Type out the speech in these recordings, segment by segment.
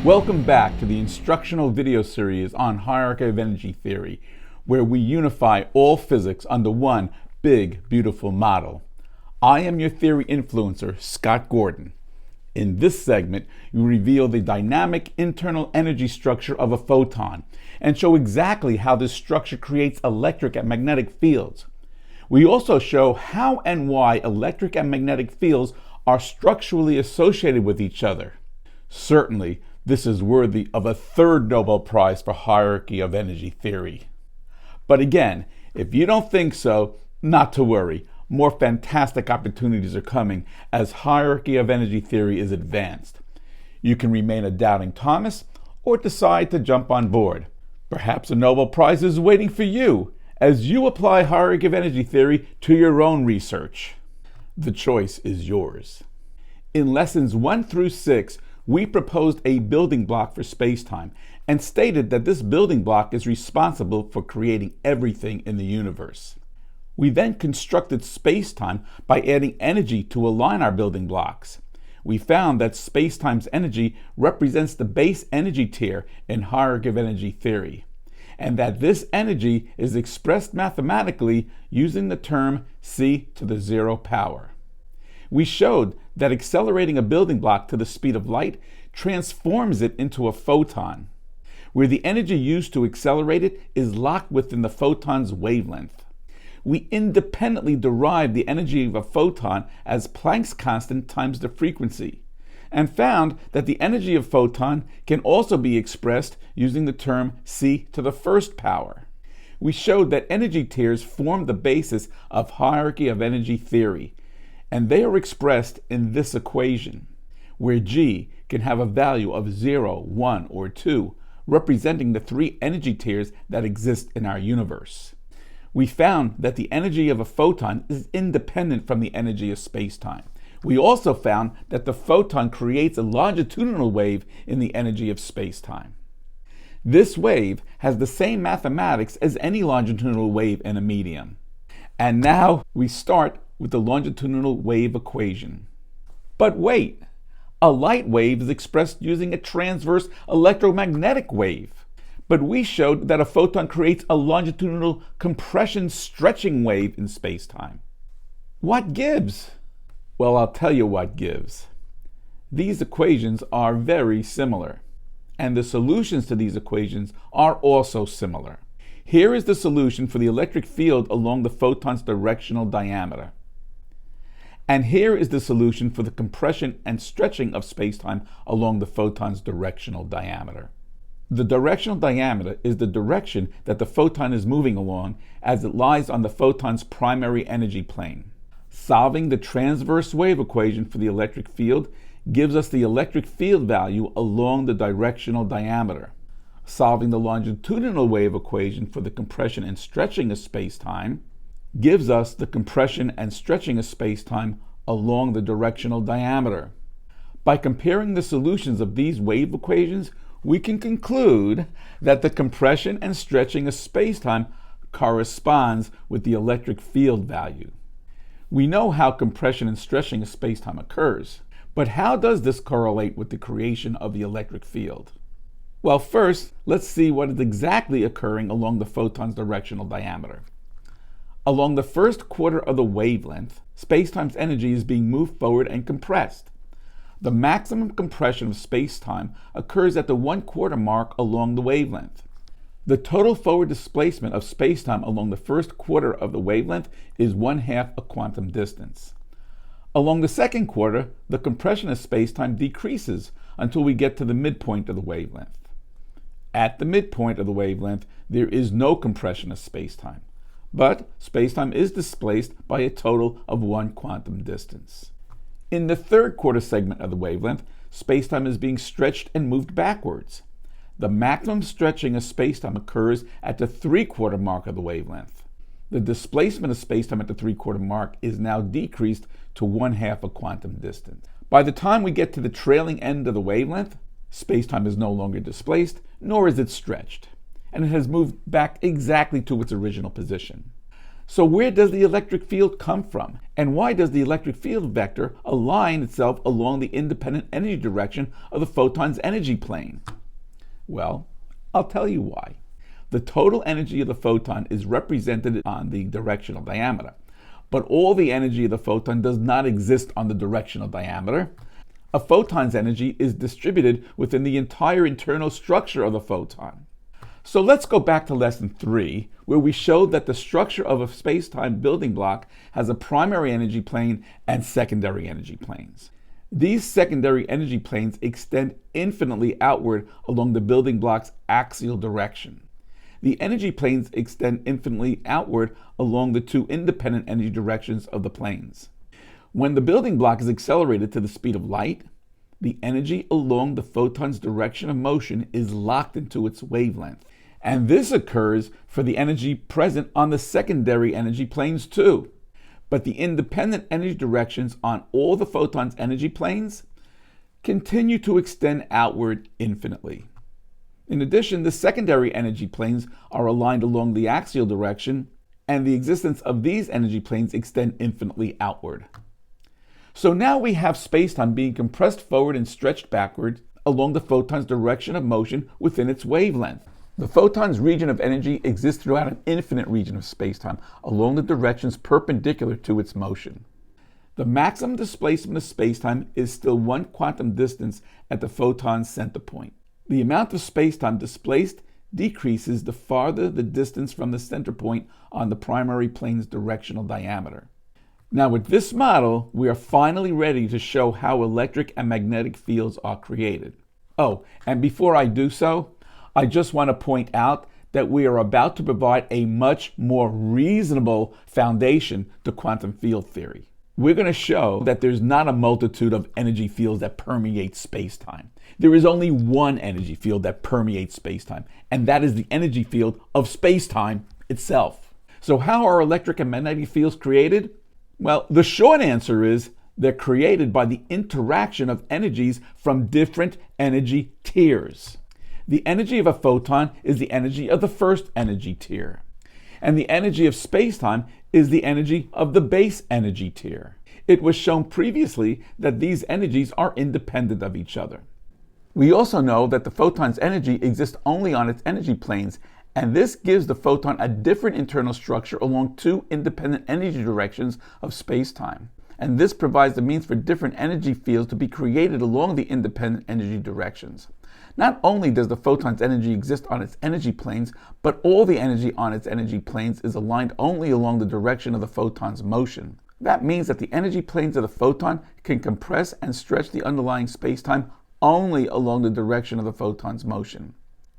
Welcome back to the instructional video series on hierarchy of energy theory, where we unify all physics under one big, beautiful model. I am your theory influencer, Scott Gordon. In this segment, we reveal the dynamic internal energy structure of a photon and show exactly how this structure creates electric and magnetic fields. We also show how and why electric and magnetic fields are structurally associated with each other. Certainly, this is worthy of a third Nobel Prize for hierarchy of energy theory. But again, if you don't think so, not to worry. More fantastic opportunities are coming as hierarchy of energy theory is advanced. You can remain a doubting Thomas or decide to jump on board. Perhaps a Nobel Prize is waiting for you as you apply hierarchy of energy theory to your own research. The choice is yours. In lessons 1 through 6, we proposed a building block for spacetime and stated that this building block is responsible for creating everything in the universe. We then constructed spacetime by adding energy to align our building blocks. We found that spacetime's energy represents the base energy tier in hierarchy of energy theory, and that this energy is expressed mathematically using the term c to the 0 power. We showed that accelerating a building block to the speed of light transforms it into a photon, where the energy used to accelerate it is locked within the photon's wavelength. We independently derived the energy of a photon as Planck's constant times the frequency, and found that the energy of photon can also be expressed using the term c to the 1st power. We showed that energy tiers form the basis of hierarchy of energy theory, and they are expressed in this equation, where G can have a value of 0, 1, or 2, representing the 3 energy tiers that exist in our universe. We found that the energy of a photon is independent from the energy of spacetime. We also found that the photon creates a longitudinal wave in the energy of spacetime. This wave has the same mathematics as any longitudinal wave in a medium. And now we start with the longitudinal wave equation. But wait, a light wave is expressed using a transverse electromagnetic wave. But we showed that a photon creates a longitudinal compression stretching wave in spacetime. What gives? Well, I'll tell you what gives. These equations are very similar, and the solutions to these equations are also similar. Here is the solution for the electric field along the photon's directional diameter. And here is the solution for the compression and stretching of spacetime along the photon's directional diameter. The directional diameter is the direction that the photon is moving along as it lies on the photon's primary energy plane. Solving the transverse wave equation for the electric field gives us the electric field value along the directional diameter. Solving the longitudinal wave equation for the compression and stretching of spacetime gives us the compression and stretching of spacetime along the directional diameter. By comparing the solutions of these wave equations, we can conclude that the compression and stretching of spacetime corresponds with the electric field value. We know how compression and stretching of spacetime occurs, but how does this correlate with the creation of the electric field? Well, first, let's see what is exactly occurring along the photon's directional diameter. Along the first quarter of the wavelength, spacetime's energy is being moved forward and compressed. The maximum compression of spacetime occurs at the 1/4 mark along the wavelength. The total forward displacement of spacetime along the first quarter of the wavelength is 1/2 a quantum distance. Along the second quarter, the compression of spacetime decreases until we get to the midpoint of the wavelength. At the midpoint of the wavelength, there is no compression of spacetime, but spacetime is displaced by a total of 1 quantum distance. In the third quarter segment of the wavelength, spacetime is being stretched and moved backwards. The maximum stretching of spacetime occurs at the 3/4 mark of the wavelength. The displacement of spacetime at the 3/4 mark is now decreased to 1/2 a quantum distance. By the time we get to the trailing end of the wavelength, spacetime is no longer displaced, nor is it stretched, and it has moved back exactly to its original position. So where does the electric field come from? And why does the electric field vector align itself along the independent energy direction of the photon's energy plane? Well, I'll tell you why. The total energy of the photon is represented on the directional diameter, but all the energy of the photon does not exist on the directional diameter. A photon's energy is distributed within the entire internal structure of the photon. So let's go back to lesson 3, where we showed that the structure of a space-time building block has a primary energy plane and secondary energy planes. These secondary energy planes extend infinitely outward along the building block's axial direction. The energy planes extend infinitely outward along the two independent energy directions of the planes. When the building block is accelerated to the speed of light, the energy along the photon's direction of motion is locked into its wavelength. And this occurs for the energy present on the secondary energy planes too. But the independent energy directions on all the photon's energy planes continue to extend outward infinitely. In addition, the secondary energy planes are aligned along the axial direction, and the existence of these energy planes extend infinitely outward. So now we have spacetime being compressed forward and stretched backward along the photon's direction of motion within its wavelength. The photon's region of energy exists throughout an infinite region of spacetime along the directions perpendicular to its motion. The maximum displacement of spacetime is still one quantum distance at the photon's center point. The amount of spacetime displaced decreases the farther the distance from the center point on the primary plane's directional diameter. Now with this model, we are finally ready to show how electric and magnetic fields are created. Oh, and before I do so, I just want to point out that we are about to provide a much more reasonable foundation to quantum field theory. We're going to show that there's not a multitude of energy fields that permeate spacetime. There is only one energy field that permeates spacetime, and that is the energy field of spacetime itself. So how are electric and magnetic fields created? Well, the short answer is they're created by the interaction of energies from different energy tiers. The energy of a photon is the energy of the first energy tier, and the energy of spacetime is the energy of the base energy tier. It was shown previously that these energies are independent of each other. We also know that the photon's energy exists only on its energy planes, and this gives the photon a different internal structure along two independent energy directions of spacetime. And this provides the means for different energy fields to be created along the independent energy directions. Not only does the photon's energy exist on its energy planes, but all the energy on its energy planes is aligned only along the direction of the photon's motion. That means that the energy planes of the photon can compress and stretch the underlying spacetime only along the direction of the photon's motion.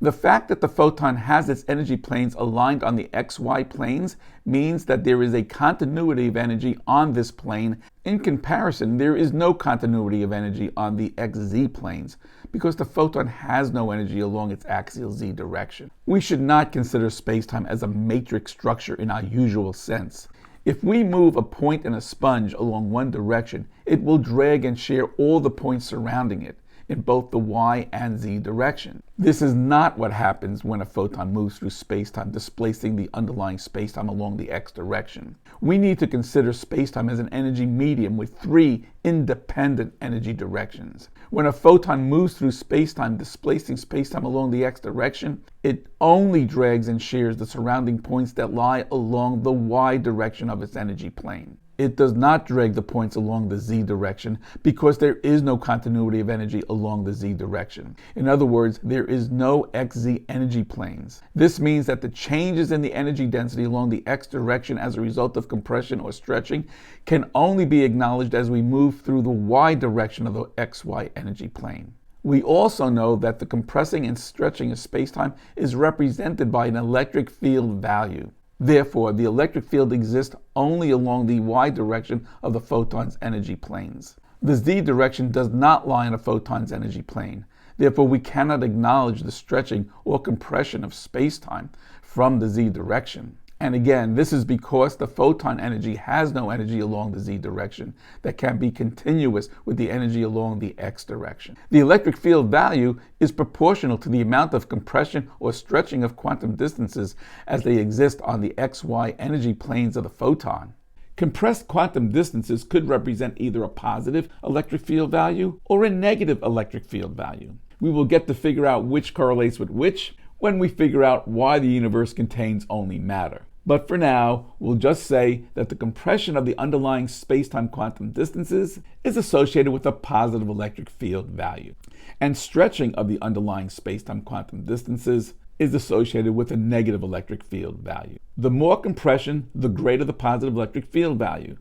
The fact that the photon has its energy planes aligned on the XY planes means that there is a continuity of energy on this plane. In comparison, there is no continuity of energy on the XZ planes because the photon has no energy along its axial Z direction. We should not consider spacetime as a matrix structure in our usual sense. If we move a point in a sponge along one direction, it will drag and share all the points surrounding it in both the Y and Z direction. This is not what happens when a photon moves through spacetime, displacing the underlying spacetime along the X direction. We need to consider spacetime as an energy medium with three independent energy directions. When a photon moves through spacetime, displacing spacetime along the X direction, it only drags and shares the surrounding points that lie along the Y direction of its energy plane. It does not drag the points along the Z direction because there is no continuity of energy along the Z direction. In other words, there is no XZ energy planes. This means that the changes in the energy density along the X direction as a result of compression or stretching can only be acknowledged as we move through the Y direction of the XY energy plane. We also know that the compressing and stretching of spacetime is represented by an electric field value. Therefore, the electric field exists only along the Y direction of the photon's energy planes. The Z direction does not lie on a photon's energy plane. Therefore, we cannot acknowledge the stretching or compression of spacetime from the Z direction. And again, this is because the photon energy has no energy along the z direction that can be continuous with the energy along the x direction. The electric field value is proportional to the amount of compression or stretching of quantum distances as they exist on the xy energy planes of the photon. Compressed quantum distances could represent either a positive electric field value or a negative electric field value. We will get to figure out which correlates with which when we figure out why the universe contains only matter. But for now, we'll just say that the compression of the underlying space-time quantum distances is associated with a positive electric field value, and stretching of the underlying space-time quantum distances is associated with a negative electric field value. The more compression, the greater the positive electric field value.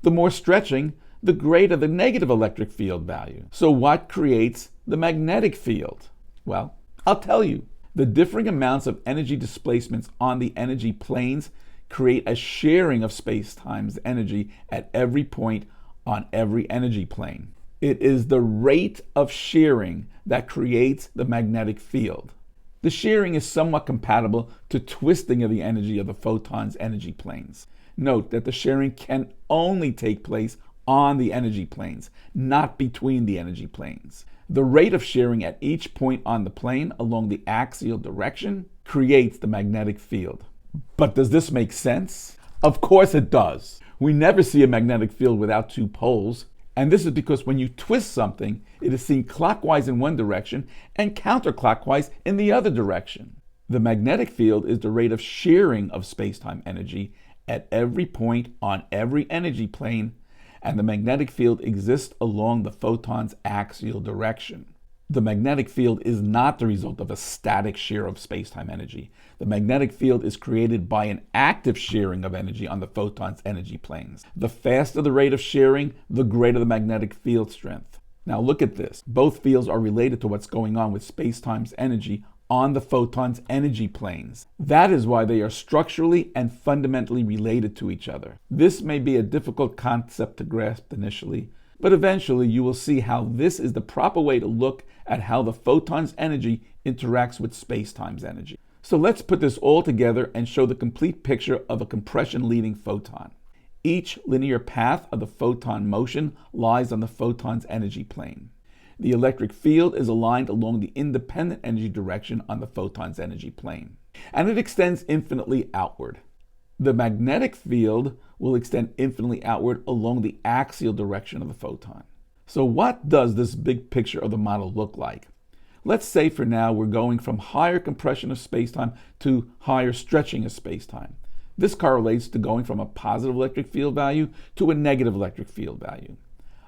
The more stretching, the greater the negative electric field value. So what creates the magnetic field? Well, I'll tell you. The differing amounts of energy displacements on the energy planes create a sharing of space-time's energy at every point on every energy plane. It is the rate of shearing that creates the magnetic field. The shearing is somewhat compatible to twisting of the energy of the photon's energy planes. Note that the shearing can only take place on the energy planes, not between the energy planes. The rate of shearing at each point on the plane along the axial direction creates the magnetic field. But does this make sense? Of course it does. We never see a magnetic field without two poles, and this is because when you twist something, it is seen clockwise in one direction and counterclockwise in the other direction. The magnetic field is the rate of shearing of space-time energy at every point on every energy plane, and the magnetic field exists along the photon's axial direction. The magnetic field is not the result of a static shear of spacetime energy. The magnetic field is created by an active shearing of energy on the photon's energy planes. The faster the rate of shearing, the greater the magnetic field strength. Now look at this. Both fields are related to what's going on with spacetime's energy on the photon's energy planes. That is why they are structurally and fundamentally related to each other. This may be a difficult concept to grasp initially, but eventually you will see how this is the proper way to look at how the photon's energy interacts with spacetime's energy. So let's put this all together and show the complete picture of a compression-leading photon. Each linear path of the photon motion lies on the photon's energy plane. The electric field is aligned along the independent energy direction on the photon's energy plane, and it extends infinitely outward. The magnetic field will extend infinitely outward along the axial direction of the photon. So what does this big picture of the model look like? Let's say for now we're going from higher compression of spacetime to higher stretching of spacetime. This correlates to going from a positive electric field value to a negative electric field value.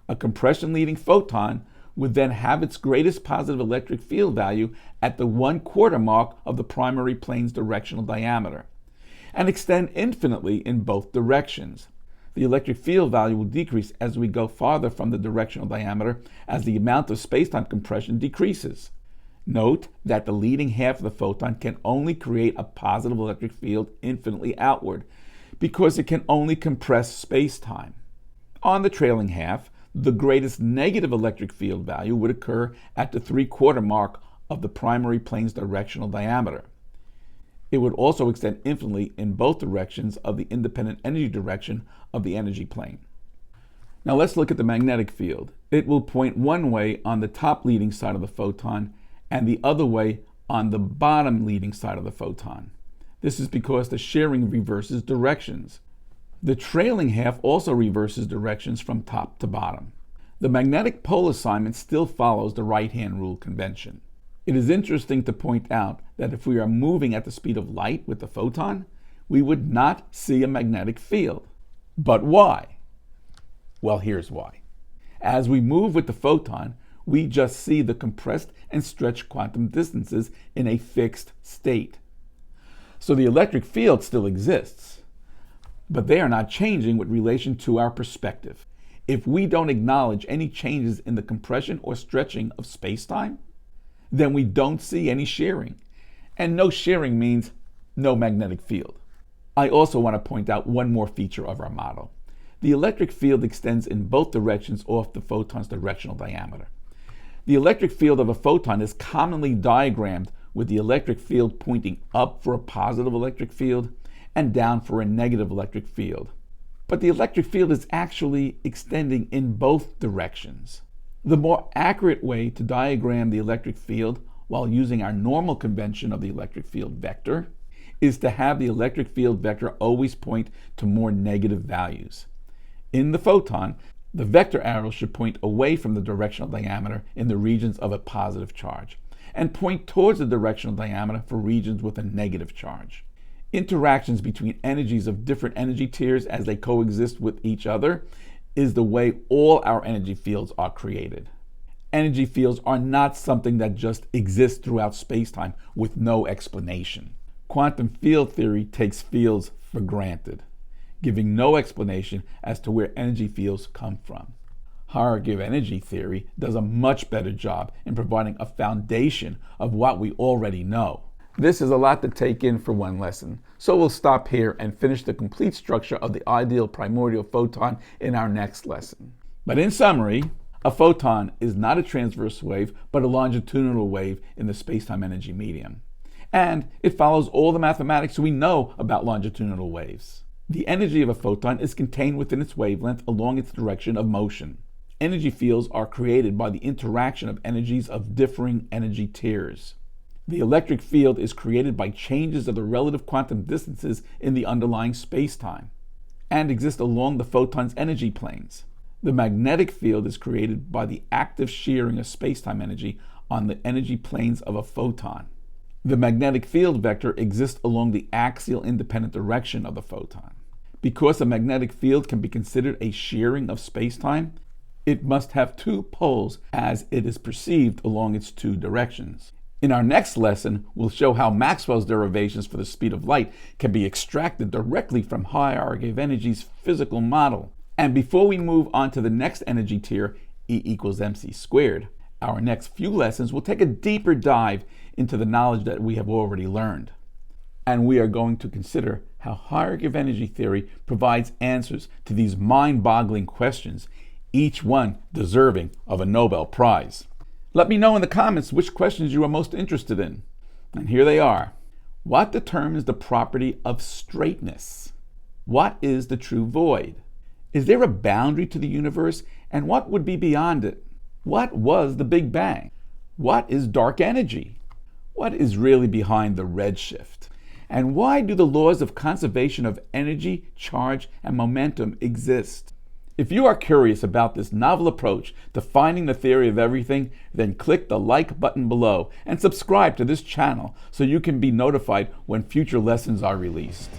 A compression-leading photon would then have its greatest positive electric field value at the 1/4 mark of the primary plane's directional diameter, and extend infinitely in both directions. The electric field value will decrease as we go farther from the directional diameter as the amount of spacetime compression decreases. Note that the leading half of the photon can only create a positive electric field infinitely outward because it can only compress spacetime. On the trailing half, the greatest negative electric field value would occur at the 3/4 mark of the primary plane's directional diameter. It would also extend infinitely in both directions of the independent energy direction of the energy plane. Now let's look at the magnetic field. It will point one way on the top leading side of the photon and the other way on the bottom leading side of the photon. This is because the shearing reverses directions. The trailing half also reverses directions from top to bottom. The magnetic pole assignment still follows the right-hand rule convention. It is interesting to point out that if we are moving at the speed of light with the photon, we would not see a magnetic field. But why? Well, here's why. As we move with the photon, we just see the compressed and stretched quantum distances in a fixed state. So the electric field still exists, but they are not changing with relation to our perspective. If we don't acknowledge any changes in the compression or stretching of spacetime, then we don't see any shearing. And no shearing means no magnetic field. I also want to point out one more feature of our model. The electric field extends in both directions off the photon's directional diameter. The electric field of a photon is commonly diagrammed with the electric field pointing up for a positive electric field and down for a negative electric field. But the electric field is actually extending in both directions. The more accurate way to diagram the electric field while using our normal convention of the electric field vector is to have the electric field vector always point to more negative values. In the photon, the vector arrow should point away from the directional diameter in the regions of a positive charge, and point towards the directional diameter for regions with a negative charge. Interactions between energies of different energy tiers as they coexist with each other is the way all our energy fields are created. Energy fields are not something that just exists throughout spacetime with no explanation. Quantum field theory takes fields for granted, giving no explanation as to where energy fields come from. Hierarchy of energy theory does a much better job in providing a foundation of what we already know. This is a lot to take in for one lesson, so we'll stop here and finish the complete structure of the ideal primordial photon in our next lesson. But in summary, a photon is not a transverse wave, but a longitudinal wave in the spacetime energy medium. And it follows all the mathematics we know about longitudinal waves. The energy of a photon is contained within its wavelength along its direction of motion. Energy fields are created by the interaction of energies of differing energy tiers. The electric field is created by changes of the relative quantum distances in the underlying spacetime and exist along the photon's energy planes. The magnetic field is created by the active shearing of spacetime energy on the energy planes of a photon. The magnetic field vector exists along the axial independent direction of the photon. Because a magnetic field can be considered a shearing of spacetime, it must have two poles as it is perceived along its two directions. In our next lesson, we'll show how Maxwell's derivations for the speed of light can be extracted directly from hierarchy of energy's physical model. And before we move on to the next energy tier, E equals mc squared, our next few lessons will take a deeper dive into the knowledge that we have already learned. And we are going to consider how hierarchy of energy theory provides answers to these mind-boggling questions, each one deserving of a Nobel Prize. Let me know in the comments which questions you are most interested in. And here they are. What determines the property of straightness? What is the true void? Is there a boundary to the universe, and what would be beyond it? What was the Big Bang? What is dark energy? What is really behind the redshift? And why do the laws of conservation of energy, charge, and momentum exist? If you are curious about this novel approach to finding the theory of everything, then click the like button below and subscribe to this channel so you can be notified when future lessons are released.